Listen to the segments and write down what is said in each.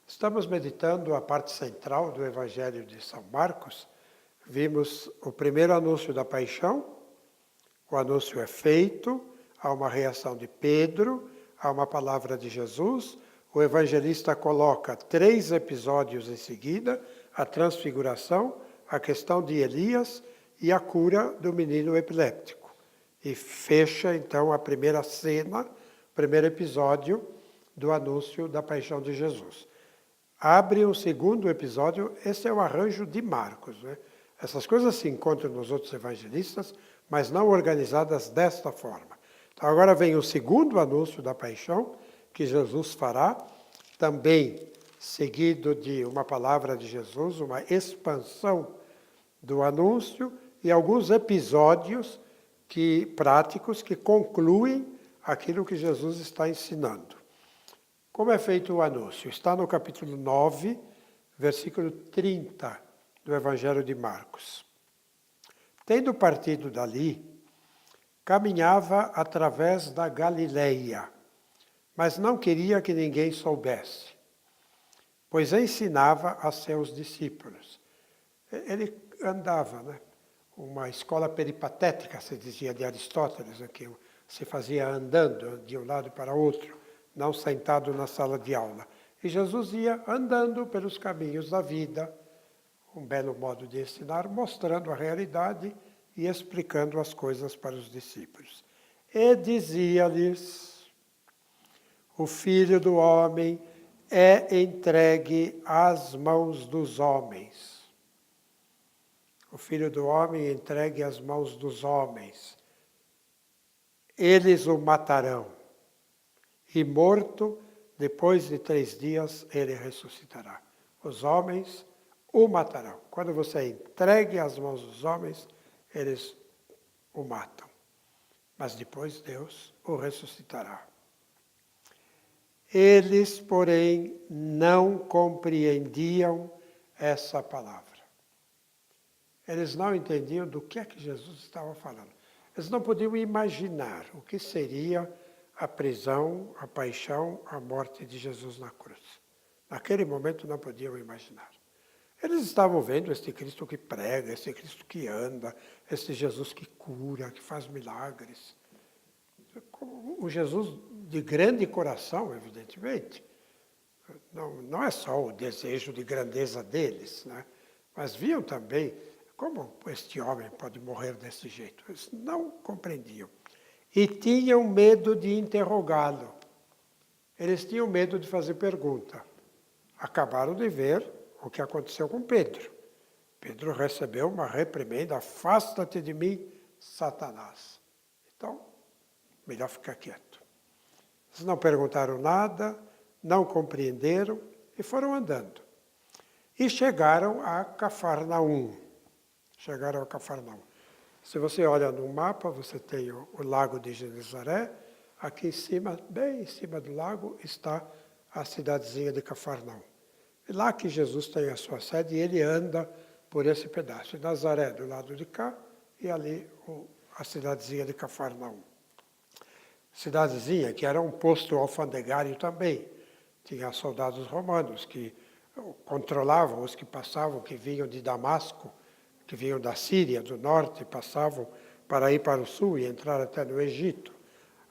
Estamos meditando a parte central do Evangelho de São Marcos. Vimos o primeiro anúncio da paixão, o anúncio é feito, há uma reação de Pedro, há uma palavra de Jesus, o evangelista coloca 3 episódios em seguida, a transfiguração, a questão de Elias e a cura do menino epiléptico. E fecha então a primeira cena, o primeiro episódio do anúncio da paixão de Jesus. Abre um segundo episódio, esse é o arranjo de Marcos, né? Essas coisas se encontram nos outros evangelistas, mas não organizadas desta forma. Então agora vem o segundo anúncio da paixão, que Jesus fará, também seguido de uma palavra de Jesus, uma expansão do anúncio e alguns episódios práticos que concluem aquilo que Jesus está ensinando. Como é feito o anúncio? Está no capítulo 9, versículo 30 do Evangelho de Marcos. Tendo partido dali, caminhava através da Galileia, mas não queria que ninguém soubesse, pois ensinava a seus discípulos. Ele andava, né? Uma escola peripatética, se dizia, de Aristóteles, que se fazia andando de um lado para outro, não sentado na sala de aula. E Jesus ia andando pelos caminhos da vida, um belo modo de ensinar, mostrando a realidade e explicando as coisas para os discípulos. E dizia-lhes: o Filho do Homem é entregue às mãos dos homens. O Filho do Homem é entregue às mãos dos homens. Eles o matarão. E morto, depois de 3 dias, ele ressuscitará. Os homens o matarão. Quando você é entregue às mãos dos homens, eles o matam. Mas depois Deus o ressuscitará. Eles, porém, não compreendiam essa palavra. Eles não entendiam do que é que Jesus estava falando. Eles não podiam imaginar o que seria a prisão, a paixão, a morte de Jesus na cruz. Naquele momento não podiam imaginar. Eles estavam vendo este Cristo que prega, este Cristo que anda, este Jesus que cura, que faz milagres. O Jesus de grande coração, evidentemente. Não é só o desejo de grandeza deles, né? Mas viam também como este homem pode morrer desse jeito. Eles não compreendiam. E tinham medo de interrogá-lo. Eles tinham medo de fazer pergunta. Acabaram de ver o que aconteceu com Pedro. Pedro recebeu uma reprimenda: afasta-te de mim, Satanás. Então, melhor ficar quieto. Eles não perguntaram nada, não compreenderam e foram andando. E chegaram a Cafarnaum. Se você olha no mapa, você tem o lago de Genezaré. Aqui em cima, bem em cima do lago, está a cidadezinha de Cafarnaum. É lá que Jesus tem a sua sede e ele anda por esse pedaço. Nazaré do lado de cá e ali a cidadezinha de Cafarnaum. Cidadezinha que era um posto alfandegário também. Tinha soldados romanos que controlavam os que passavam, que vinham de Damasco, que vinham da Síria, do norte, passavam para ir para o sul e entrar até no Egito.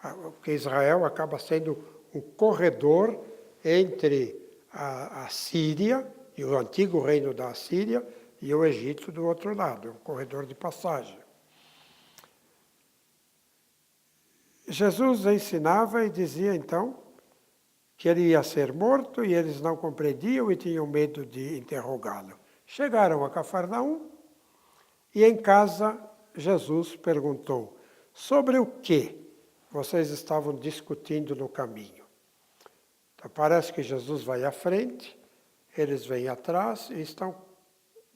Porque Israel acaba sendo um corredor entre a Síria, e o antigo reino da Síria, e o Egito do outro lado, um corredor de passagem. Jesus ensinava e dizia, então, que ele ia ser morto, e eles não compreendiam e tinham medo de interrogá-lo. Chegaram a Cafarnaum, e em casa Jesus perguntou: sobre o que vocês estavam discutindo no caminho? Então parece que Jesus vai à frente, eles vêm atrás e estão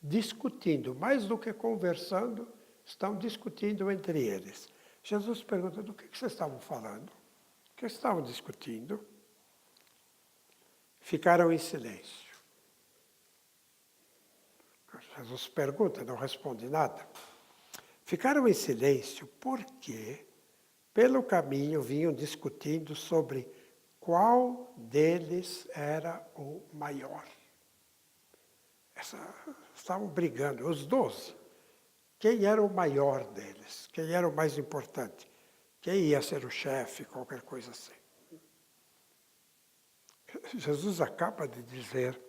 discutindo, mais do que conversando, estão discutindo entre eles. Jesus pergunta: do que vocês estavam falando? O que estavam discutindo? Ficaram em silêncio. Jesus pergunta, não responde nada. Ficaram em silêncio porque, pelo caminho, vinham discutindo sobre qual deles era o maior. Estavam brigando, os 12. Quem era o maior deles? Quem era o mais importante? Quem ia ser o chefe, qualquer coisa assim. Jesus acaba de dizer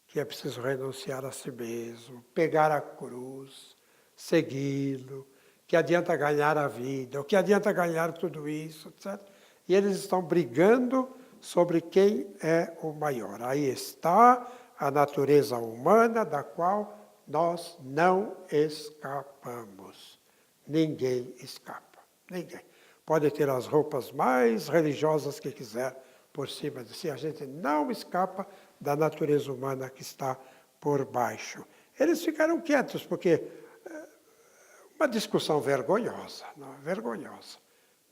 que é preciso renunciar a si mesmo, pegar a cruz, segui-lo, que adianta ganhar a vida, o que adianta ganhar tudo isso, etc. E eles estão brigando sobre quem é o maior. Aí está a natureza humana da qual nós não escapamos. Ninguém escapa. Ninguém. Pode ter as roupas mais religiosas que quiser por cima de si. A gente não escapa da natureza humana que está por baixo. Eles ficaram quietos, porque uma discussão vergonhosa, não? Vergonhosa.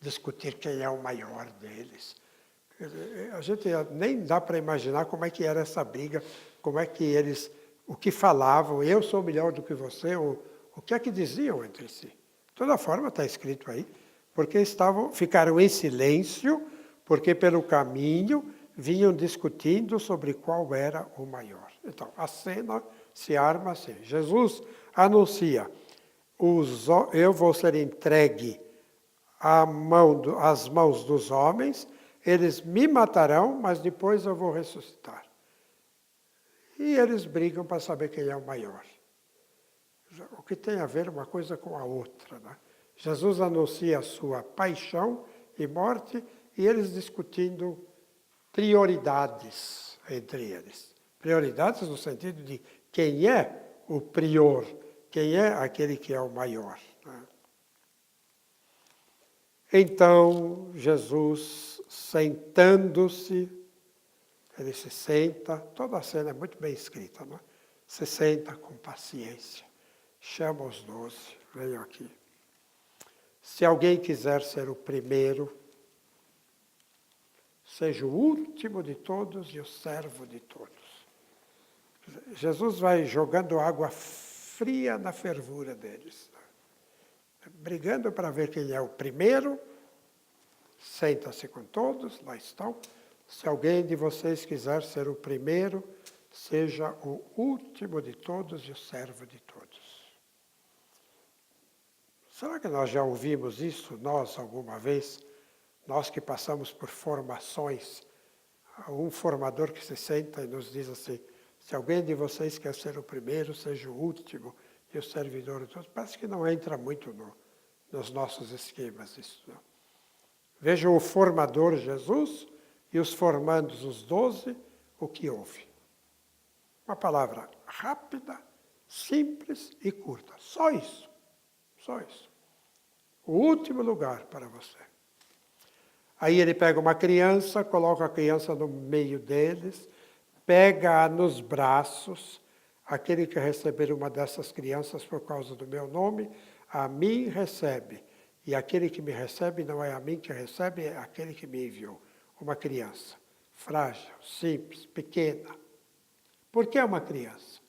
Discutir quem é o maior deles. A gente nem dá para imaginar como é que era essa briga, como é que eles, o que falavam, eu sou melhor do que você, ou o que é que diziam entre si. De toda forma está escrito aí, porque ficaram em silêncio, porque pelo caminho vinham discutindo sobre qual era o maior. Então, a cena se arma assim. Jesus anuncia, eu vou ser entregue às mãos dos homens, eles me matarão, mas depois eu vou ressuscitar. E eles brigam para saber quem é o maior. O que tem a ver uma coisa com a outra, né? Jesus anuncia a sua paixão e morte, e eles discutindo prioridades entre eles. Prioridades no sentido de quem é o prior, quem é aquele que é o maior, né? Então, Jesus, sentando-se, ele se senta, toda a cena é muito bem escrita, não é? Se senta com paciência, chama os 12, venham aqui. Se alguém quiser ser o primeiro, seja o último de todos e o servo de todos. Jesus vai jogando água fria na fervura deles, brigando para ver quem é o primeiro. Senta-se com todos, lá estão. Se alguém de vocês quiser ser o primeiro, seja o último de todos e o servo de todos. Será que nós já ouvimos isso, nós, alguma vez? Nós que passamos por formações, um formador que se senta e nos diz assim, se alguém de vocês quer ser o primeiro, seja o último e o servidor de todos. Parece que não entra muito nos nossos esquemas isso, não? Vejam o formador Jesus e os formandos, os 12, o que houve. Uma palavra rápida, simples e curta. Só isso. Só isso. O último lugar para você. Aí ele pega uma criança, coloca a criança no meio deles, pega-a nos braços. Aquele que receber uma dessas crianças por causa do meu nome, a mim recebe. E aquele que me recebe não é a mim que recebe, é aquele que me enviou. Uma criança, frágil, simples, pequena. Por que uma criança?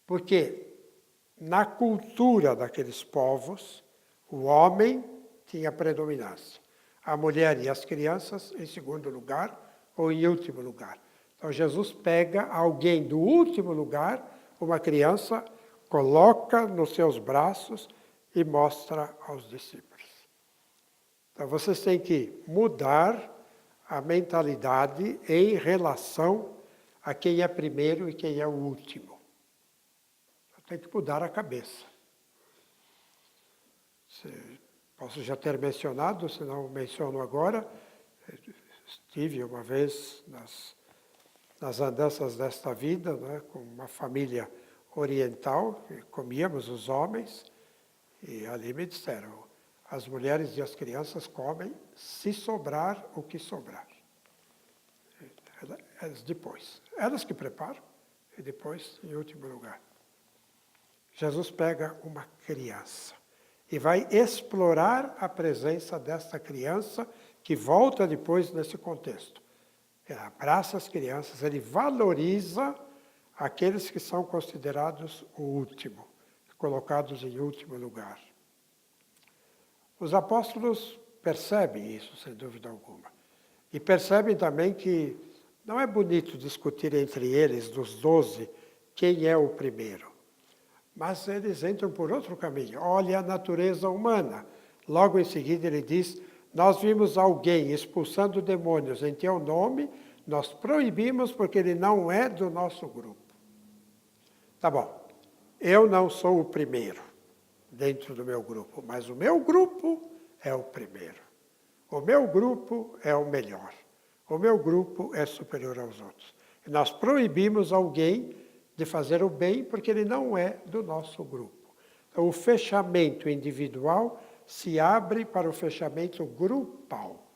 Porque na cultura daqueles povos, o homem tinha predominância. A mulher e as crianças em segundo lugar ou em último lugar. Então Jesus pega alguém do último lugar, uma criança, coloca nos seus braços e mostra aos discípulos. Então, vocês têm que mudar a mentalidade em relação a quem é primeiro e quem é o último. Tem que mudar a cabeça. Posso já ter mencionado, se não menciono agora, estive uma vez nas andanças desta vida, né, com uma família oriental, que comíamos os homens, e ali me disseram, as mulheres e as crianças comem se sobrar o que sobrar. Elas depois. Elas que preparam e depois, em último lugar. Jesus pega uma criança e vai explorar a presença desta criança que volta depois nesse contexto. Ele abraça as crianças, ele valoriza aqueles que são considerados o último, colocados em último lugar. Os apóstolos percebem isso, sem dúvida alguma. E percebem também que não é bonito discutir entre eles, dos 12, quem é o primeiro. Mas eles entram por outro caminho. Olha a natureza humana. Logo em seguida ele diz, nós vimos alguém expulsando demônios em teu nome, nós proibimos porque ele não é do nosso grupo. Tá bom, eu não sou o primeiro dentro do meu grupo, mas o meu grupo é o primeiro. O meu grupo é o melhor. O meu grupo é superior aos outros. E nós proibimos alguém de fazer o bem porque ele não é do nosso grupo. Então, o fechamento individual se abre para o fechamento grupal.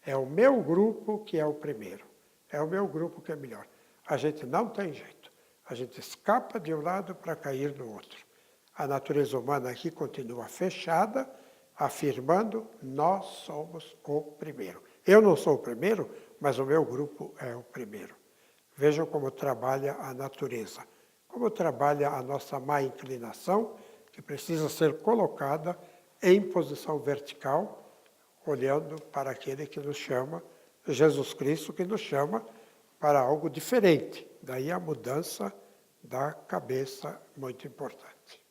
É o meu grupo que é o primeiro. É o meu grupo que é melhor. A gente não tem jeito. A gente escapa de um lado para cair no outro. A natureza humana aqui continua fechada, afirmando, nós somos o primeiro. Eu não sou o primeiro, mas o meu grupo é o primeiro. Vejam como trabalha a natureza, como trabalha a nossa má inclinação, que precisa ser colocada em posição vertical, olhando para aquele que nos chama, Jesus Cristo, que nos chama para algo diferente. Daí a mudança da cabeça, muito importante.